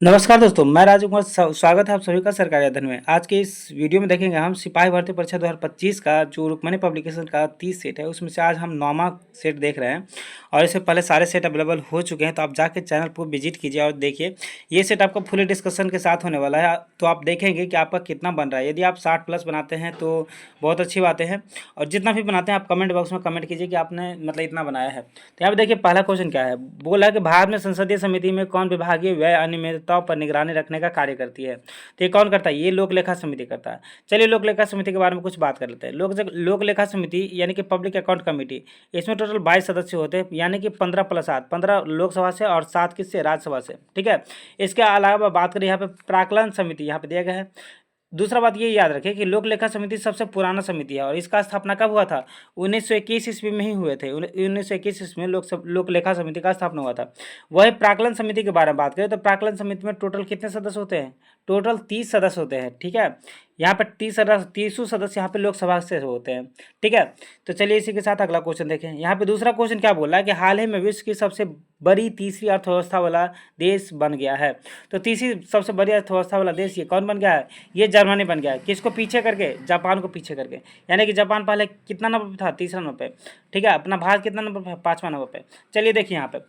नमस्कार दोस्तों, मैं राजू कुमार स्वागत है आप सभी का सरकारी अध्ययन में। आज के इस वीडियो में देखेंगे हम सिपाही भर्ती परीक्षा 2025 का जो रुक्मणी पब्लिकेशन का 30 सेट है, उसमें से आज हम 9वां सेट देख रहे हैं। और इससे पहले सारे सेट अवेलेबल हो चुके हैं, तो आप जाके चैनल को विजिट कीजिए और देखिए। ये सेट आपका फुल डिस्कशन के साथ होने वाला है, तो आप देखेंगे कि आपका कितना बन रहा है। यदि आप 60+ बनाते हैं तो बहुत अच्छी बातें हैं, और जितना भी बनाते हैं आप कमेंट बॉक्स में कमेंट कीजिए कि आपने मतलब इतना बनाया है। तो यहाँ पे देखिए पहला क्वेश्चन क्या है, बोला है कि भारत में संसदीय समिति में कौन विभागीय व्यय अनियमितताओं पर निगरानी रखने का कार्य करती है। तो ये कौन करता है, ये लोक लेखा समिति करता है। चलिए लोक लेखा समिति के बारे में कुछ बात कर लेते हैं। लोक लेखा समिति यानी कि पब्लिक अकाउंट कमेटी, इसमें टोटल 22 सदस्य होते हैं, यानी कि 15+7, 15 लोकसभा से और 7 किससे, राज्यसभा से। ठीक है। इसके अलावा बात करें यहाँ पे प्राक्कलन समिति यहाँ पे दिया गया है। दूसरा बात ये याद रखें कि लोक लेखा समिति सबसे पुराना समिति है, और इसका स्थापना कब हुआ था, 1921 ईस्वी में ही हुए थे। 1921 ईस्वी में लोक लेखा समिति का स्थापना हुआ था। वही प्राक्कलन समिति के बारे में बात करें तो प्राक्कलन समिति में टोटल कितने सदस्य होते हैं, टोटल 30 सदस्य होते हैं। ठीक है। यहाँ पर 30 सदस्य यहाँ पे लोकसभा से होते हैं। ठीक है। तो चलिए इसी के साथ अगला क्वेश्चन देखें। यहाँ पे दूसरा क्वेश्चन क्या बोल रहा है कि हाल ही में विश्व की सबसे बड़ी तीसरी अर्थव्यवस्था वाला देश बन गया है। तो तीसरी सबसे बड़ी अर्थव्यवस्था वाला देश ये कौन बन गया है, ये जर्मनी बन गया है। किसको पीछे करके, जापान को पीछे करके। यानी कि जापान पहले कितना नंबर पे था, तीसरा नंबर पे। ठीक है। अपना भारत कितना नंबर पे, 5वां नंबर पे। चलिए देखिए यहाँ पे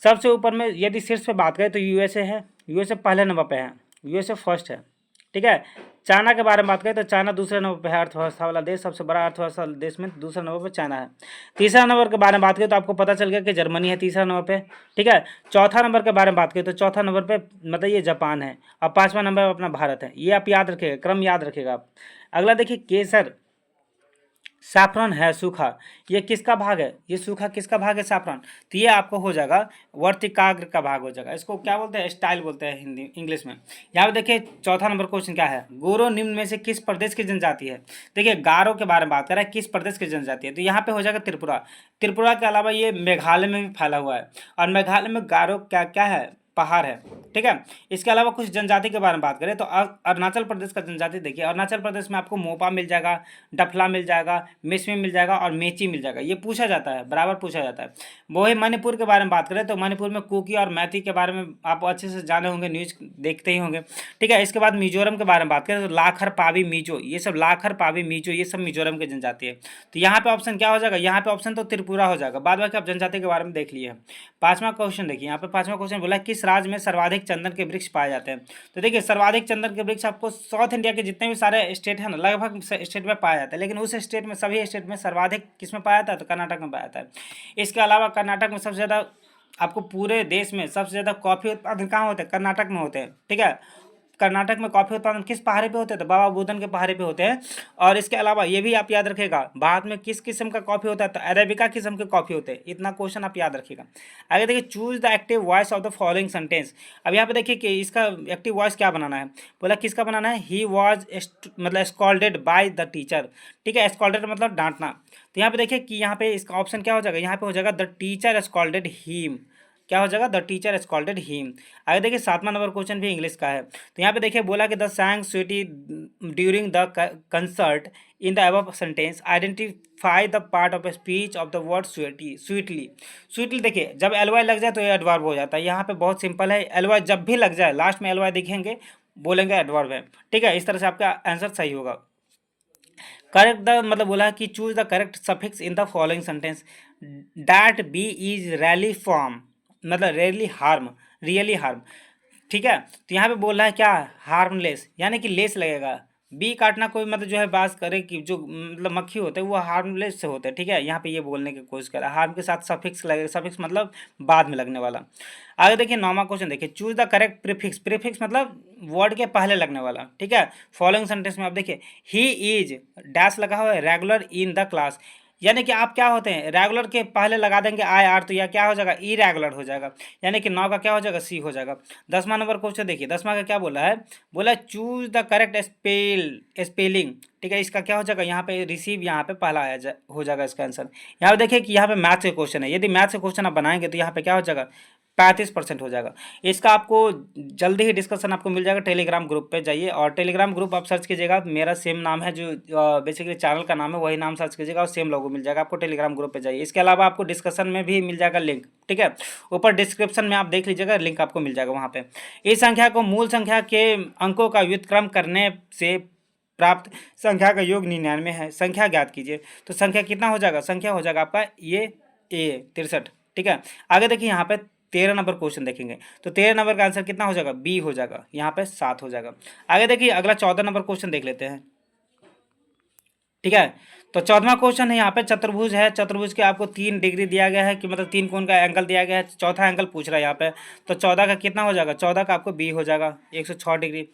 सबसे ऊपर में यदि शीर्ष पे बात करें तो यूएसए है। यूएसए पहले नंबर पे है, यूएसए फर्स्ट है। ठीक है। चाइना के बारे में बात करें तो चाइना दूसरे नंबर पर है, अर्थव्यवस्था वाला देश, सबसे बड़ा अर्थव्यवस्था देश में दूसरा नंबर पर चाइना है। तीसरा नंबर के बारे में बात करें तो आपको पता चल गया कि जर्मनी है तीसरा नंबर पे। ठीक है। चौथा नंबर के बारे में बात करें तो चौथा नंबर पे मतलब ये जापान है, और 5वां नंबर पर अपना भारत है। ये आप याद रखिएगा, क्रम याद रखिएगा आप। अगला देखिए केसर, सैफरन है सूखा, ये किसका भाग है, ये सूखा किसका भाग है, सैफरन। तो ये आपको हो जाएगा वर्तिकाग्र का भाग हो जाएगा। इसको क्या बोलते हैं, स्टाइल बोलते हैं हिंदी इंग्लिश में। यहाँ पे देखिए चौथा नंबर क्वेश्चन क्या है, गोरो निम्न में से किस प्रदेश की जनजाति है। देखिए गारो के बारे में बात कर रहा है, किस प्रदेश की जनजाति है, तो यहाँ पे हो जाएगा त्रिपुरा। त्रिपुरा के अलावा ये मेघालय में भी फैला हुआ है, और मेघालय में गारो क्या क्या है, पहाड़ है। ठीक है। इसके अलावा कुछ जनजाति के बारे में बात करें तो अरुणाचल प्रदेश का जनजाति देखिए, अरुणाचल प्रदेश में आपको मोपा मिल जाएगा, डफला मिल जाएगा, मिसमी मिल जाएगा, और मेची मिल जाएगा। ये पूछा जाता है, बराबर पूछा जाता है। वही मणिपुर के बारे में बात करें तो मणिपुर में कुकी और मैती के बारे में आप अच्छे से जाने होंगे, न्यूज देखते ही होंगे। ठीक है। इसके बाद मिजोरम के बारे में बात करें तो लाखर पावी मीजो, ये सब लाखर पावी मीजो ये सब मिजोरम की जनजाति है। तो यहाँ पे ऑप्शन क्या हो जाएगा, यहाँ पे ऑप्शन तो त्रिपुरा हो जाएगा। बाद बाकी आप जनजाति के बारे में देख लिए। पांचवा क्वेश्चन देखिए, यहाँ पे पांचवा क्वेश्चन बोला किस राज्य में सर्वाधिक चंदन के वृक्ष पाए जाते हैं। तो देखिए सर्वाधिक चंदन के वृक्ष आपको साउथ इंडिया के जितने भी सारे स्टेट है ना, लगभग स्टेट में पाया जाता है, लेकिन उस स्टेट में सभी स्टेट में सर्वाधिक किस में पाया जाता है, तो कर्नाटक में पाया जाता है। इसके अलावा कर्नाटक में सबसे ज़्यादा आपको पूरे देश में सबसे ज़्यादा कॉफ़ी उत्पादन कहाँ होते हैं, कर्नाटक में होते हैं। ठीक है। कर्नाटक में कॉफ़ी उत्पादन किस पहाड़ी पे होते हैं, तो बाबा बुदन के पहाड़ी पे होते हैं। और इसके अलावा ये भी आप याद रखिएगा, भारत में किस किस्म का कॉफ़ी होता है, तो अरेबिका किस्म के कॉफ़ी होते हैं। इतना क्वेश्चन आप याद रखिएगा। आगे देखिए choose the active voice of the following sentence. अब यहाँ पे देखिए कि इसका एक्टिव वॉइस क्या बनाना है, बोला किसका बनाना है, ही वॉज मतलब स्कॉल्डेड बाय द टीचर। ठीक है। स्कॉल्डेड मतलब डांटना। तो यहाँ पे देखिए कि यहाँ पे इसका ऑप्शन क्या हो जाएगा, यहाँ पे हो जाएगा द टीचर स्कॉल्डेड हिम। क्या हो जाएगा, द टीचर स्कॉल्डेड हिम। आगे देखिए 7वां नंबर क्वेश्चन भी इंग्लिश का है। तो यहाँ पे देखिए बोला कि the sang sweetly during the concert in the above sentence identify the part of speech of the word sweetly. Sweetly, sweetly देखिए जब एलवाई लग जाए तो ये एडवर्ब हो जाता है। यहाँ पे बहुत सिंपल है, एलवाई जब भी लग जाए लास्ट में एलवाई दिखेंगे बोलेंगे एडवर्ब है। ठीक है। इस तरह से आपका आंसर सही होगा। करेक्ट द मतलब बोला कि choose the correct suffix in the following sentence. That be is rally form मतलब रेयरली हार्म, रियली हार्म। ठीक है। तो यहाँ पे बोल रहा है क्या, हार्मलेस, यानी कि लेस लगेगा। बी काटना कोई मतलब जो है बात करे कि जो मतलब मक्खी होते हैं वो हार्मलेस से होते हैं। ठीक है। यहाँ पे ये बोलने की कोशिश कर रहा है, हार्म के साथ सफिक्स लगेगा, सफिक्स मतलब बाद में लगने वाला। आगे देखिए 9वां क्वेश्चन देखिए, choose the correct prefix. Prefix मतलब वर्ड के पहले लगने वाला। ठीक है। फॉलोइंग सेंटेंस में आप देखिए ही इज डैश लगा हुआ है रेगुलर इन द क्लास, यानी कि आप क्या होते हैं, रेगुलर के पहले लगा देंगे आई आर, तो यह क्या हो जाएगा, इरेगुलर हो जाएगा। यानी कि 9 का क्या हो जाएगा, सी हो जाएगा। 10वां नंबर क्वेश्चन देखिए, 10वां का क्या बोला है, बोला चूज द करेक्ट स्पेलिंग। ठीक है। इसका क्या हो जाएगा, यहाँ पे रिसीव यहाँ पे पहला हो जाएगा इसका आंसर। यहाँ पे देखिए कि यहाँ पे मैथ्स के क्वेश्चन है, यदि मैथ्स के क्वेश्चन आप बनाएंगे तो यहाँ पे क्या हो जाएगा, 35% हो जाएगा। इसका आपको जल्दी ही डिस्कशन आपको मिल जाएगा, टेलीग्राम ग्रुप पे जाइए और टेलीग्राम ग्रुप आप सर्च कीजिएगा, मेरा सेम नाम है, जो बेसिकली चैनल का नाम है वही नाम सर्च कीजिएगा और सेम लोगो मिल जाएगा आपको, टेलीग्राम ग्रुप पे जाइए। इसके अलावा आपको डिस्कशन में भी मिल जाएगा लिंक, ठीक है, ऊपर डिस्क्रिप्शन में आप देख लीजिएगा, लिंक आपको मिल जाएगा वहाँ पे। इस संख्या को मूल संख्या के अंकों का व्युत्क्रम करने से प्राप्त संख्या का योग 99 है, संख्या ज्ञात कीजिए। तो संख्या कितना हो जाएगा, संख्या हो जाएगा आपका ये 63, ठीक है। आगे देखिए यहाँ पे 13 नंबर क्वेश्चन देखेंगे, तो 13 नंबर का आंसर कितना हो जाएगा, बी हो जाएगा, यहाँ पे 7 हो जाएगा। आगे देखिए अगला 14 नंबर क्वेश्चन देख लेते हैं, ठीक है। तो 14वां क्वेश्चन है, यहाँ पे चतुर्भुज है, चतुर्भुज के आपको 3 डिग्री दिया गया है, कि मतलब 3 कोण का एंगल दिया गया है, चौथा एंगल पूछ रहा है यहाँ पे। तो 14 का कितना हो जाएगा, 14 का आपको बी हो जाएगा, 106 डिग्री।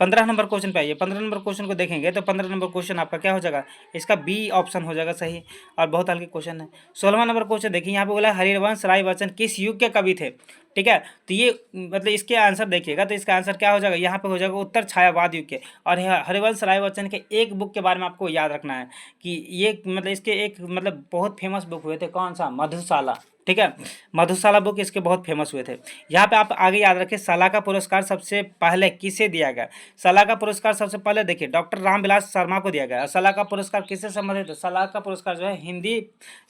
15 नंबर क्वेश्चन पे आइए, 15 नंबर क्वेश्चन को देखेंगे तो 15 नंबर क्वेश्चन आपका क्या हो जाएगा, इसका बी ऑप्शन हो जाएगा सही, और बहुत हल्के क्वेश्चन है। 16वां नंबर क्वेश्चन देखिए, यहाँ पे बोला हरिवंश राय बच्चन किस युग के कवि थे, ठीक है। तो ये मतलब इसके आंसर देखिएगा, तो इसका आंसर क्या हो जाएगा, यहाँ पे हो जाएगा उत्तर छायावाद युग के। और हरिवंश राय बच्चन के एक बुक के बारे में आपको याद रखना है कि ये मतलब इसके एक मतलब बहुत फेमस बुक हुए थे, कौन सा, मधुशाला, ठीक है, मधुशाला बुक इसके बहुत फेमस हुए थे। यहाँ पे आप आगे याद रखें, साला का पुरस्कार सबसे पहले किसे दिया गया, साला का पुरस्कार सबसे पहले देखिए डॉक्टर रामविलास शर्मा को दिया गया। साला का पुरस्कार किससे संबंधित है, साला का पुरस्कार जो है हिंदी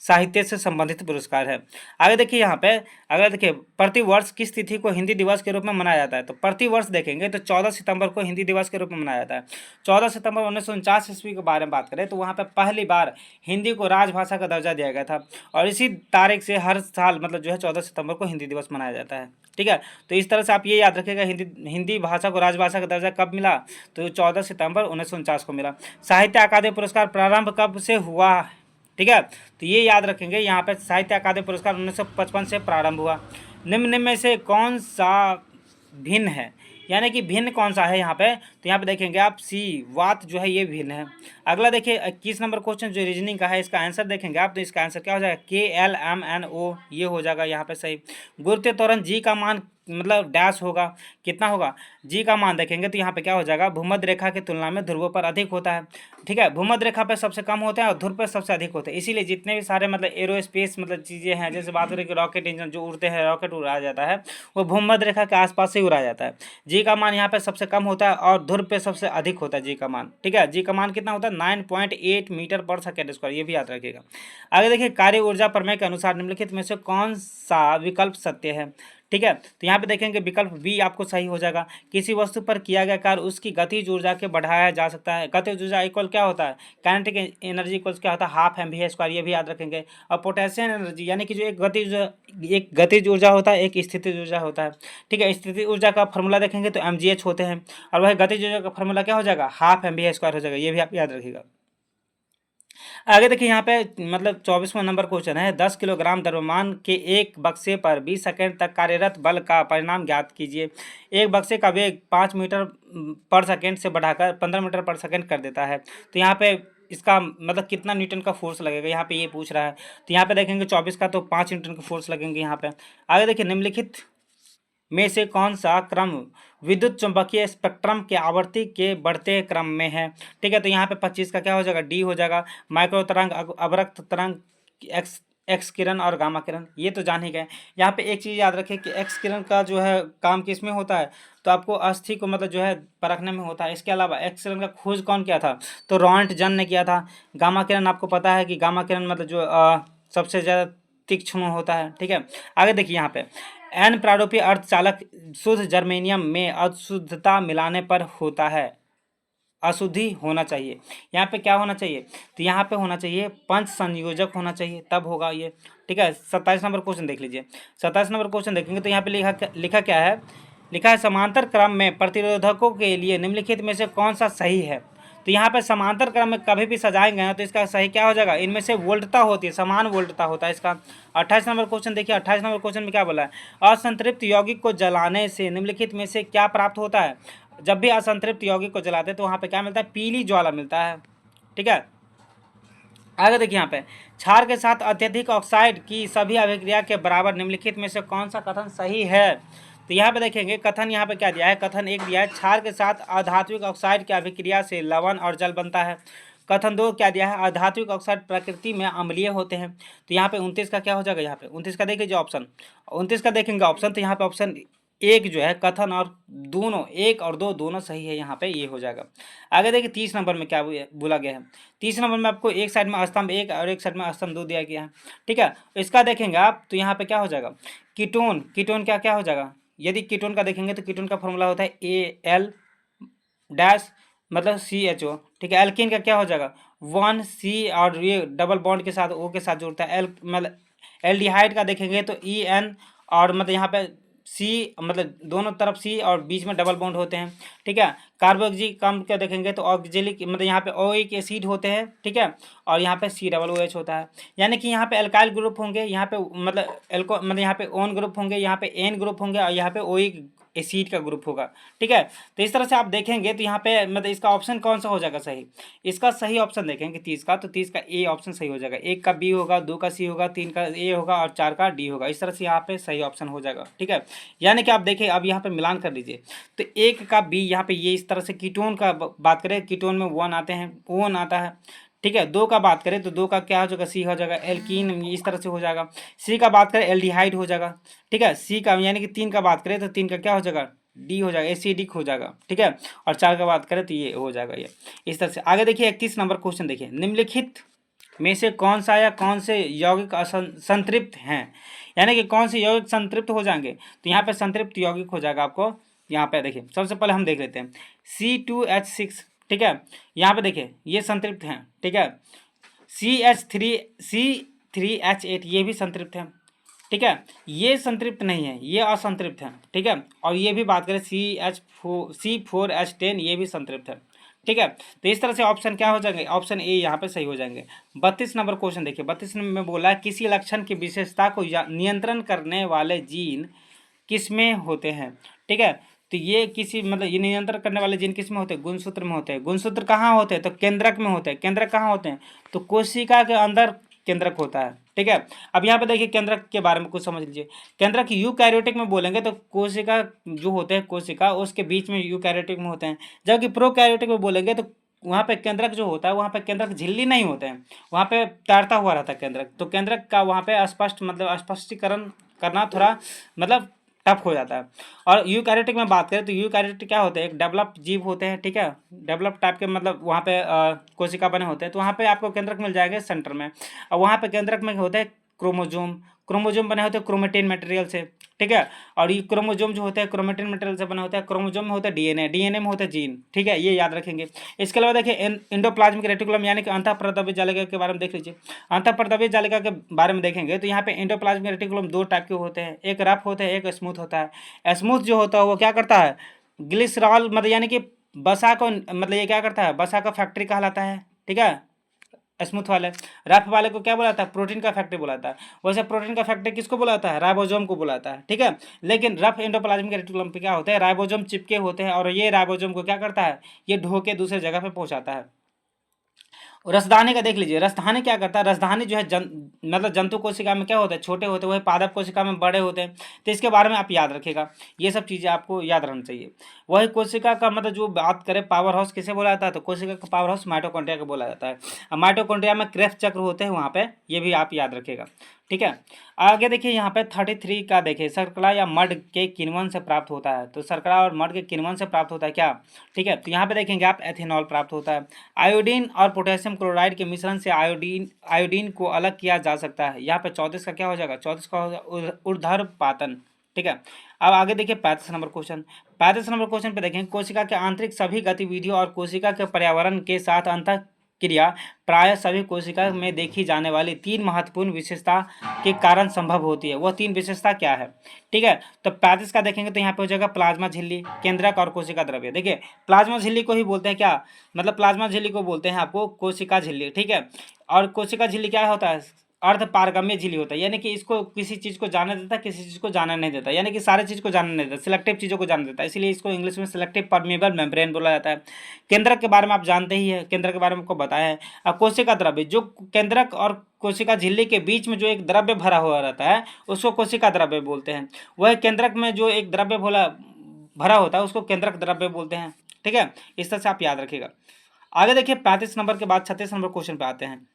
साहित्य से संबंधित पुरस्कार है। आगे देखिए यहाँ पे, अगर देखिए प्रतिवर्ष किस तिथि को हिंदी दिवस के रूप में मनाया जाता है, तो प्रतिवर्ष देखेंगे तो 14 सितंबर को हिंदी दिवस के रूप में मनाया जाता है। 14 सितंबर 1949 ईस्वी के बारे में बात करें तो वहाँ पे पहली बार हिंदी को राजभाषा का दर्जा दिया गया था, और इसी तारीख से हर साल मतलब जो है 14 सितंबर को हिंदी दिवस मनाया जाता है, ठीक है। तो इस तरह से आप ये याद रखिएगा, हिंदी भाषा को राजभाषा का दर्जा कब मिला, तो 14 सितंबर 1949 को मिला। साहित्य अकादमी पुरस्कार प्रारंभ कब से हुआ, ठीक है, तो ये याद रखेंगे, यहाँ पे साहित्य अकादमी पुरस्कार 1955 से प्रारंभ हुआ। निम्न में से कौन सा भिन्न है, यानी कि भिन्न कौन सा है यहाँ पे, तो यहाँ पे देखेंगे आप सी वात जो है ये भिन्न है। अगला देखिए 21 नंबर क्वेश्चन जो रीजनिंग का है, इसका आंसर देखेंगे आप, तो इसका आंसर क्या हो जाएगा, KLMNO, ये हो जाएगा यहाँ पे सही। गुरुत्वीय त्वरण जी का मान मतलब डैश होगा, कितना होगा, जी का मान देखेंगे तो यहाँ पे क्या हो जाएगा, भूमध्य रेखा की तुलना में ध्रुवों पर अधिक होता है, ठीक है, भूमध्य रेखा पे सबसे कम होते हैं और ध्रुव पर सबसे अधिक होते हैं। इसीलिए जितने भी सारे मतलब एरोस्पेस मतलब चीज़ें हैं, जैसे बात करें कि रॉकेट इंजन जो उड़ते हैं, रॉकेट उड़ाया जाता है वो भूमध्य रेखा के आसपास से उड़ाया जाता है। जी का मान यहाँ पे सबसे कम होता है और ध्रुव पे सबसे अधिक होता है जी का मान, ठीक है। जी का मान कितना होता है, 9.8 मीटर पर सेकेंड स्क्वायर, ये भी याद रखिएगा। आगे देखिए कार्य ऊर्जा प्रमेय के अनुसार निम्नलिखित में से कौन सा विकल्प सत्य है, ठीक है। तो यहाँ पे देखेंगे विकल्प बी आपको सही हो जाएगा। किसी वस्तु पर किया गया कार्य उसकी गतिज ऊर्जा के बढ़ाया जा सकता है। गतिज ऊर्जा इक्वल क्या होता है, काइनेटिक एनर्जी इक्वल क्या होता है, हाफ mv², ये भी याद रखेंगे। और पोटेंशियल एनर्जी यानी कि जो एक गतिज ऊर्जा होता है, एक स्थितिज ऊर्जा होता है, ठीक है। स्थितिज ऊर्जा का फॉर्मूला देखेंगे तो mgh होते हैं, और वह गतिज ऊर्जा का फॉर्मूला क्या हो जाएगा, हाफ mv² हो जाएगा, ये भी आप याद रखिएगा। आगे देखिए यहाँ पे मतलब 24वां नंबर क्वेश्चन है, 10 किलोग्राम द्रव्यमान के एक बक्से पर 20 सेकंड तक कार्यरत बल का परिणाम ज्ञात कीजिए। एक बक्से का वेग 5 मीटर पर सेकंड से बढ़ाकर 15 मीटर पर सेकंड कर देता है। तो यहाँ पे इसका मतलब कितना न्यूटन का फोर्स लगेगा, यहाँ पे ये पूछ रहा है। तो यहाँ पे देखेंगे 24 का तो 5 न्यूटन का फोर्स लगेंगे यहाँ पे। आगे देखिए निम्नलिखित में से कौन सा क्रम विद्युत चुंबकीय स्पेक्ट्रम के आवृत्ति के बढ़ते क्रम में है, ठीक है। तो यहाँ पे 25 का क्या हो जाएगा, डी हो जाएगा। माइक्रो तरंग, अवरक्त तरंग, एक्स किरण और गामा किरण, ये तो जान ही गए। यहाँ पे एक चीज़ याद रखें कि एक्स किरण का जो है काम किस में होता है, तो आपको अस्थि को मतलब जो है परखने में होता है। इसके अलावा एक्स किरण का खोज कौन किया था, तो रॉन्टजन ने किया था। गामा किरण आपको पता है कि गामा किरण मतलब जो सबसे ज़्यादा तीक्ष्ण होता है, ठीक है। आगे देखिए यहाँ पे एन प्रारूपीय अर्धचालक शुद्ध जर्मेनियम में अशुद्धता मिलाने पर होता है, अशुद्धि होना चाहिए। यहाँ पे क्या होना चाहिए, तो यहाँ पे होना चाहिए पंच संयोजक होना चाहिए, तब होगा ये, ठीक है। 27 नंबर क्वेश्चन देख लीजिए। 27 नंबर क्वेश्चन देखेंगे तो यहाँ पे लिखा क्या है, लिखा है समांतर क्रम में प्रतिरोधकों के लिए निम्नलिखित में से कौन सा सही है। तो यहाँ पे समांतर क्रम में कभी भी सजाएंगे हैं तो इसका सही क्या हो जाएगा, इनमें से वोल्टता होती है, समान वोल्टता होता है इसका। 28 नंबर क्वेश्चन देखिए, 28 नंबर क्वेश्चन में क्या बोला है, असंतृप्त यौगिक को जलाने से निम्नलिखित में से क्या प्राप्त होता है। जब भी असंतृप्त यौगिक को जलाते हैं तो वहाँ पे क्या मिलता है, पीली ज्वाला मिलता है, ठीक है। आगे देखिए यहाँ पे क्षार के साथ अत्यधिक ऑक्साइड की सभी अभिक्रिया के बराबर निम्नलिखित में से कौन सा कथन सही है। तो यहाँ पे देखेंगे कथन यहाँ पे क्या दिया है, कथन एक दिया है, क्षार के साथ अधात्विक ऑक्साइड की अभिक्रिया से लवण और जल बनता है। कथन 2 क्या दिया है, अधात्विक ऑक्साइड प्रकृति में अम्लीय होते हैं। तो यहाँ पे 29 का क्या हो जाएगा, यहाँ पे 29 का देख लीजिए ऑप्शन, 29 का देखेंगे ऑप्शन, तो यहाँ पे ऑप्शन एक जो है कथन और दोनों, एक और दो दोनों सही है, यहाँ पे ये हो जाएगा। आगे देखिए 30 नंबर में क्या बोला गया है। 30 नंबर में आपको एक साइड में स्तंभ 1 और एक साइड में स्तंभ 2 दिया गया है, ठीक है। इसका देखेंगे आप तो यहाँ पे क्या हो जाएगा, कीटोन, कीटोन क्या हो जाएगा, यदि कीटोन का देखेंगे तो कीटोन का फॉर्मूला होता है AL डैश मतलब CHO, ठीक है। एल्कीन का क्या हो जाएगा 1C और ये डबल बॉन्ड के साथ O के साथ जोड़ता है, एल मतलब एल्डिहाइड का देखेंगे तो EN और मतलब यहाँ पे C मतलब दोनों तरफ C और बीच में डबल बॉन्ड होते हैं, ठीक है। कार्बोक्सिलिक अम्ल का देखेंगे तो ऑक्जेलिक मतलब यहाँ पे ओइक एसिड होते हैं, ठीक है, और यहाँ पे COOH होता है। यानी कि यहाँ पे एल्काइल ग्रुप होंगे, यहाँ पे मतलब एल्को मतलब यहाँ पे ओन ग्रुप होंगे, यहाँ पे एन ग्रुप होंगे और यहाँ पे ओइक एसिड का ग्रुप होगा, ठीक है। तो इस तरह से आप देखेंगे तो यहाँ पे मतलब इसका ऑप्शन कौन सा हो जाएगा सही, इसका सही ऑप्शन देखेंगे 30 का, तो 30 का ए ऑप्शन सही हो जाएगा, 1 का B होगा, 2 का C होगा, 3 का A होगा और 4 का D होगा। इस तरह से यहाँ पे सही ऑप्शन हो जाएगा, ठीक है। यानी कि आप देखिए अब यहाँ पे मिलान कर लीजिए, तो 1 का B यहाँ पे ये इस तरह से कीटोन का बात करें, कीटोन में 1 आते हैं, ON आता है, ठीक है। 2 का बात करें तो 2 का क्या हो जाएगा, C हो जाएगा, एल्कीन इस तरह से हो जाएगा। C का बात करें एल्डिहाइड हो जाएगा, ठीक है। C का यानी कि 3 का बात करें तो 3 का क्या हो जाएगा, D हो जाएगा, एसिडिक हो जाएगा, ठीक है। और 4 का बात करें तो ये हो जाएगा ये, इस तरह से। आगे देखिए 31 नंबर क्वेश्चन देखिए, निम्नलिखित में से कौन सा या कौन से यौगिक संतृप्त हैं, यानी कि कौन से यौगिक संतृप्त हो जाएंगे, तो यहाँ पे संतृप्त यौगिक हो जाएगा आपको। यहाँ पे देखिए सबसे पहले हम देख लेते हैं C2H6, ठीक है। यहाँ पे देखिए ये संतृप्त हैं, ठीक है। C3H8 ये भी संतृप्त है, ठीक है। ये संतृप्त नहीं है, ये असंतृप्त है, ठीक है। और ये भी बात करें C4H10 ये भी संतृप्त है, ठीक है। तो इस तरह से ऑप्शन क्या हो जाएंगे, ऑप्शन ए यहाँ पे सही हो जाएंगे। 32 नंबर क्वेश्चन देखिए, 32 नंबर में बोला है किसी लक्षण की विशेषता को नियंत्रण करने वाले जीन किसमें होते हैं, ठीक है। तो ये किसी मतलब ये नियंत्रण करने वाले जीन किसमें होते हैं, गुणसूत्र में होते हैं। गुणसूत्र कहाँ होते हैं, तो केंद्रक में होते हैं। केंद्रक कहाँ होते हैं, तो कोशिका के अंदर केंद्रक होता है, ठीक है। अब यहाँ पे देखिए केंद्रक के बारे में कुछ समझ लीजिए। केंद्रक यूकैरियोटिक में बोलेंगे तो कोशिका जो होते हैं, कोशिका उसके बीच में यूकैरियोटिक में होते हैं। जबकि प्रोकैरियोटिक में बोलेंगे तो वहाँ पे केंद्रक जो होता है, वहाँ पे केंद्रक झिल्ली नहीं होते हैं, वहाँ पे तैरता हुआ रहता है केंद्रक। तो केंद्रक का वहाँ पे स्पष्ट मतलब स्पष्टीकरण करना थोड़ा मतलब टफ हो जाता है। और यूकैरियोटिक में बात करें तो यूकैरियोटिक क्या होते हैं, एक डेवलप जीव होते हैं, ठीक है। डेवलप टाइप के मतलब वहाँ पे कोशिका बने होते हैं। तो वहाँ पे आपको केंद्रक मिल जाएंगे सेंटर में, और वहाँ पे केंद्रक में होते हैं क्रोमोजोम, क्रोमोजोम बने होते हैं क्रोमेटिन मटेरियल से, ठीक है। और ये क्रोमोजोम जो होते हैं क्रोमेटिन मटेरियल से बने होते हैं। क्रोमोजोम में होता है DNA, DNA में होता है जीन, ठीक है, ये याद रखेंगे। इसके अलावा देखिए एंडोप्लाज्मिक रेटिकुलम यानी कि अंतःपरद्रव्य जालिका के बारे में देख लीजिए। अंतःपरद्रव्य जालिका के बारे में देखेंगे तो यहाँ पे एंडोप्लाज्मिक रेटिकुलम 2 टाइप के होते हैं, एक रफ होता है, एक स्मूथ होता है। स्मूथ जो होता है वो क्या करता है, ग्लिसरॉल मतलब यानी कि बसा को मतलब ये क्या करता है, बसा का फैक्ट्री कहलाता है, ठीक है। स्मूथ वाले, रफ वाले को क्या बुलाता है, प्रोटीन का फैक्ट्री बुलाता है। वैसे प्रोटीन का फैक्ट्री किसको बुलाता है, राइबोसोम को बुलाता है, ठीक है। लेकिन रफ एंडोप्लाज्मिक रेटिकुलम पे क्या होता है, राइबोसोम चिपके होते हैं और ये राइबोसोम को क्या करता है, ये ढो के दूसरे जगह पे पहुंचाता है। रसदानी का देख लीजिए, रसदानी क्या करता है, रसदानी जो है मतलब जंतु कोशिका में क्या होता है, छोटे होते हैं, वही पादप कोशिका में बड़े होते हैं। तो इसके बारे में आप याद रखिएगा, ये सब चीज़ें आपको याद रहना चाहिए। वही कोशिका का मतलब जो बात करें पावर हाउस किसे बोला जाता है, तो कोशिका का पावर हाउस माइटोकॉन्ड्रिया को बोला जाता है। अब माइटोकॉन्ड्रिया में क्रेफ्ट चक्र होते हैं वहाँ पे, ये भी आप याद रखिएगा, ठीक है। आगे देखिए यहाँ पे 33 का देखिए, शर्करा या मड के किण्वन से प्राप्त होता है। तो शर्करा और मड के किण्वन से प्राप्त होता है क्या, ठीक है। तो यहाँ पे देखेंगे आप एथेनॉल प्राप्त होता है। आयोडीन और पोटेशियम क्लोराइड के मिश्रण से आयोडीन को अलग किया जा सकता है। यहाँ पे 34 का क्या हो जाएगा, 34 का हो जाएगा ऊर्ध्वपातन, ठीक है। अब आगे देखिए 35 नंबर क्वेश्चन। 35 नंबर क्वेश्चन पे देखेंगे कोशिका के आंतरिक सभी गतिविधियों और कोशिका के पर्यावरण के साथ अंतः क्रिया प्राय सभी कोशिका में देखी जाने वाली 3 महत्वपूर्ण विशेषता के कारण संभव होती है। वह 3 विशेषता क्या है, ठीक है। तो 35 का देखेंगे तो यहाँ पे हो जाएगा प्लाज्मा झिल्ली, केंद्रक और कोशिका द्रव्य। देखिए प्लाज्मा झिल्ली को ही बोलते हैं क्या, मतलब प्लाज्मा झिल्ली को बोलते हैं आपको कोशिका झिल्ली, ठीक है। और कोशिका झिल्ली क्या होता है, अर्ध पारगम्य झिल्ली होता है, यानी कि इसको किसी चीज़ को जाने देता है, किसी चीज़ को जाने नहीं देता, यानी कि सारे चीज़ को जाने नहीं देता, सिलेक्टिव चीज़ों को जाने देता है, इसलिए इसको इंग्लिश में सिलेक्टिव परमेबल मेम्ब्रेन बोला जाता है। केंद्रक के बारे में आप जानते ही है, केंद्रक के बारे में आपको बताया है। अब कोशिका द्रव्य, जो केंद्रक और कोशिका झिल्ली के बीच में जो एक द्रव्य भरा हुआ रहता है उसको कोशिका द्रव्य बोलते हैं। वह केंद्रक में जो एक द्रव्य भरा होता है उसको केंद्रक द्रव्य बोलते हैं, ठीक है। इस तरह से आप याद रखिएगा। आगे देखिए 35 नंबर के बाद 36 नंबर क्वेश्चन पे आते हैं।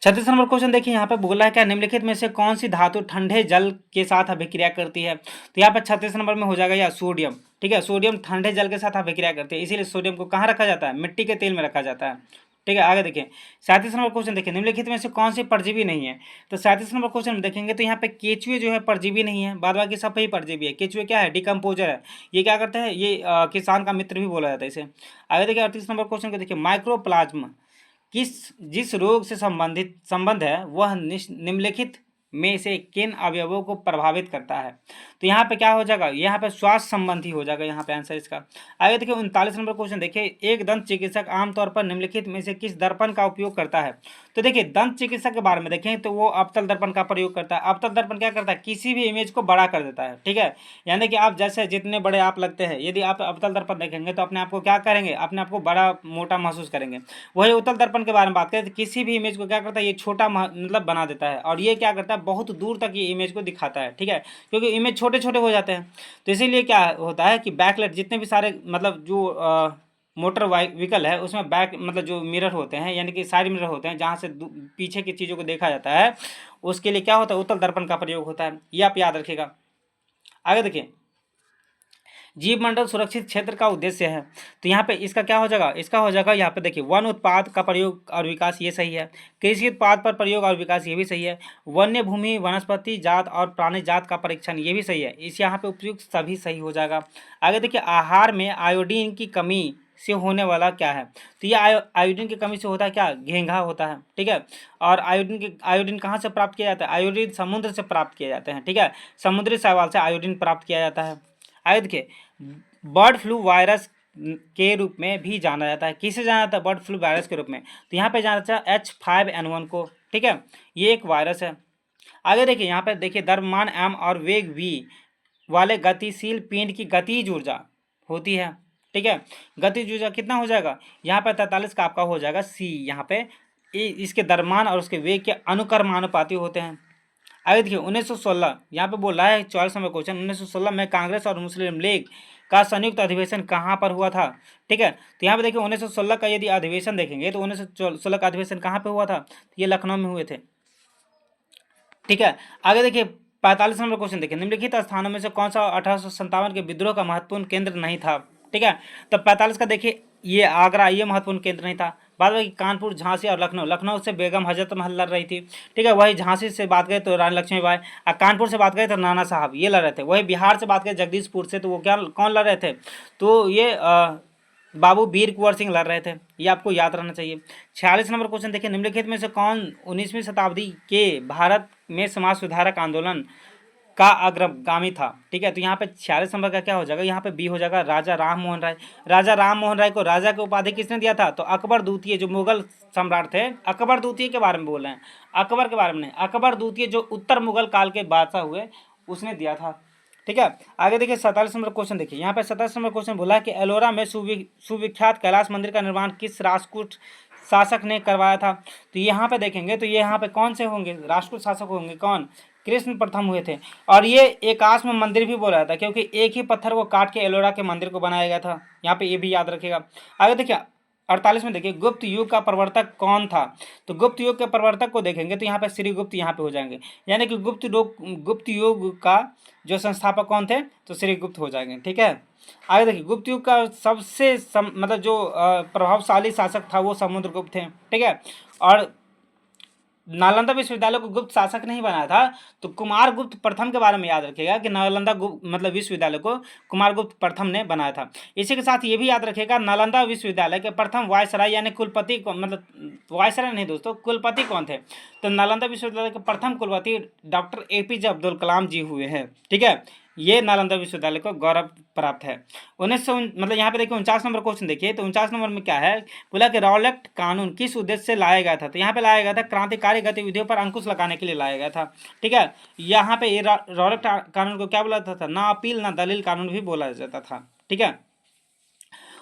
36 नंबर क्वेश्चन देखिए यहाँ पे बोला है क्या, निम्नलिखित में से कौन सी धातु ठंडे जल के साथ अभिक्रिया करती है। तो यहाँ पे 36 नंबर में हो जाएगा या सोडियम। ठीक है, सोडियम ठंडे जल के साथ अभिक्रिया करती है, इसीलिए सोडियम को कहाँ रखा जाता है, मिट्टी के तेल में रखा जाता है। ठीक है, आगे देखिए 37 नंबर क्वेश्चन देखिए, निम्नलिखित में से कौन सी परजीवी नहीं है। तो 37 नंबर क्वेश्चन में देखेंगे तो यहाँ पे केचुए जो है परजीवी नहीं है, बाद बाकी सब ही परजीवी है। केचुए क्या है, डिकम्पोजर है। ये क्या करते हैं, ये किसान का मित्र भी बोला जाता है इसे। आगे देखिए 38 नंबर क्वेश्चन को देखिए, माइक्रोप्लाज्म जिस रोग से संबंध है वह निम्नलिखित में से किन अवयवों को प्रभावित करता है। तो यहाँ पे क्या हो जाएगा, यहाँ पे स्वास्थ्य संबंधी हो जाएगा यहाँ पे आंसर इसका। आगे देखिए 39 नंबर क्वेश्चन देखिए, एक दंत चिकित्सक आमतौर पर निम्नलिखित में से किस दर्पण का उपयोग करता है। तो देखिए दंत चिकित्सक के बारे में देखें तो वो अवतल दर्पण का प्रयोग करता है। अवतल दर्पण क्या करता है, किसी भी इमेज को बड़ा कर देता है। ठीक है, यानी कि आप जैसे जितने बड़े आप लगते हैं, यदि आप अवतल दर्पण देखेंगे तो अपने आप को क्या करेंगे, अपने आप को बड़ा मोटा महसूस करेंगे। वही उत्तल दर्पण के बारे में बात करें तो किसी भी इमेज को क्या करता है, ये छोटा मतलब बना देता है, और ये क्या करता है, बहुत दूर तक ये इमेज को दिखाता है। ठीक है, क्योंकि इमेज छोटे छोटे हो जाते हैं, तो इसीलिए क्या होता है कि बैकलाइट जितने भी सारे मतलब जो मोटर व्हीकल है उसमें बैक मतलब जो मिरर होते हैं, यानी कि साइड मिरर होते हैं, जहाँ से पीछे की चीज़ों को देखा जाता है, उसके लिए क्या होता है, उत्तल दर्पण का प्रयोग होता है। ये आप याद रखिएगा। आगे देखिए, जीव मंडल सुरक्षित क्षेत्र का उद्देश्य है। तो यहाँ पे इसका क्या हो जाएगा, इसका हो जाएगा यहाँ पे देखिए, वन उत्पाद का प्रयोग और विकास, ये सही है। कृषि उत्पाद पर प्रयोग और विकास, ये भी सही है। वन्य भूमि वनस्पति जात और प्राणी जात का परीक्षण, ये भी सही है। इस यहाँ पे उपयुक्त सभी सही हो जाएगा। आगे देखिए, आहार में आयोडीन की कमी से होने वाला क्या है। तो ये आयोडीन की कमी से होता है क्या, घेंघा होता है। ठीक है, और आयोडीन कहाँ से प्राप्त किया जाता है, आयोडीन समुद्र से प्राप्त किया जाते हैं। ठीक है, समुद्री शैवाल से आयोडीन प्राप्त किया जाता है। आगे देखिए, बर्ड फ्लू वायरस के रूप में भी जाना जाता है। किसे जाना जाता है, बर्ड फ्लू वायरस के रूप में। तो यहाँ पे जाना जाता है H5N1 को। ठीक है, ये एक वायरस है। आगे देखिए, यहाँ पे देखिए, द्रव्यमान m और वेग v वाले गतिशील पिंड की गतिज ऊर्जा होती है। ठीक है, गतिज ऊर्जा कितना हो जाएगा, यहाँ पे 43 का आपका हो जाएगा C। यहाँ पे इसके द्रव्यमान और उसके वेग के अनुक्रमानुपाती होते हैं। आगे देखिए 1916, यहाँ पे बोल रहा है 44 नंबर क्वेश्चन, 1916 में कांग्रेस और मुस्लिम लीग का संयुक्त अधिवेशन कहाँ पर हुआ था। ठीक है, तो यहाँ पे देखिए 1916 का यदि अधिवेशन देखेंगे तो 1916 का अधिवेशन कहाँ पे हुआ था, ये लखनऊ में हुए थे। ठीक है, आगे देखिए 45 नंबर क्वेश्चन देखिए, निम्नलिखित स्थानों में से कौन सा 1857 के विद्रोह का महत्वपूर्ण केंद्र नहीं था। ठीक है, तो 45 का देखिए, ये आगरा, ये महत्वपूर्ण केंद्र नहीं था। बाद में कानपुर, झांसी और लखनऊ, लखनऊ से बेगम हजरत महल लड़ रही थी। ठीक है, वही झांसी से बात करें तो रानी लक्ष्मीबाई, और कानपुर से बात करें तो नाना साहब, ये लड़ रहे थे। वही बिहार से बात करें जगदीशपुर से, तो वो क्या कौन लड़ रहे थे, तो ये बाबू वीर कुंवर सिंह लड़ रहे थे। ये आपको याद रहना चाहिए। 46 नंबर क्वेश्चन देखिए, निम्नलिखित में से कौन 19वीं शताब्दी के भारत में समाज सुधारक आंदोलन का अग्रगामी था। ठीक है, तो यहाँ पे 46 नंबर का क्या हो जाएगा, यहाँ पे बी हो जाएगा, राजा राम मोहन राय। राजा राम मोहन राय को राजा की उपाधि किसने दिया था, तो अकबर द्वितीय जो मुगल सम्राट थे, अकबर द्वितीय के बारे में बोल रहे हैं, अकबर के बारे में नहीं, अकबर द्वितीय जो उत्तर मुगल काल के बादशाह हुए उसने दिया था। ठीक है, आगे देखिए 47 नंबर क्वेश्चन देखिए, यहाँ पे 47 नंबर क्वेश्चन बोला है कि एलोरा में सुविख्यात कैलाश मंदिर का निर्माण किस राष्ट्रकूट शासक ने करवाया था। तो यहाँ पे देखेंगे तो ये यहाँ पे कौन से होंगे, राष्ट्रकूट शासक होंगे, कौन, कृष्ण प्रथम हुए थे। और ये एकाश्म मंदिर भी बोला जाता है, क्योंकि एक ही पत्थर को काट के एलोरा के मंदिर को बनाया गया था। यहाँ पे ये भी याद रखिएगा। आगे देखिए 48 में देखिए, गुप्त युग का प्रवर्तक कौन था। तो गुप्त युग के प्रवर्तक को देखेंगे तो यहाँ पे श्री गुप्त यहाँ पे हो जाएंगे, यानी कि गुप्त युग का जो संस्थापक कौन थे, तो श्री गुप्त हो जाएंगे। ठीक है, आगे देखिए, गुप्त युग का सबसे मतलब जो प्रभावशाली शासक था वो समुद्रगुप्त थे। ठीक है, और नालंदा विश्वविद्यालय को गुप्त शासक नहीं बनाया था, तो कुमारगुप्त प्रथम के बारे में याद रखिएगा कि नालंदा मतलब विश्वविद्यालय को कुमारगुप्त प्रथम ने बनाया था। इसी के साथ ये भी याद रखिएगा, नालंदा विश्वविद्यालय के प्रथम वायसराय यानी कुलपति को, मतलब वायसराय नहीं दोस्तों, कुलपति कौन थे, तो नालंदा विश्वविद्यालय के प्रथम कुलपति डॉक्टर APJ अब्दुल कलाम जी हुए हैं। ठीक है, ये नालंदा विश्वविद्यालय को गौरव प्राप्त है। 1900 मतलब यहाँ पे देखिए 49 नंबर क्वेश्चन देखिए, तो 49 नंबर में क्या है, बोला कि रॉलेट कानून किस उद्देश्य से लाया गया था। तो यहाँ पे लाया गया था क्रांतिकारी गतिविधियों पर अंकुश लगाने के लिए लाया गया था। ठीक है, यहाँ पे ये रॉलेट कानून को क्या बोला जाता था, ना अपील ना दलील कानून भी बोला जाता था। ठीक है,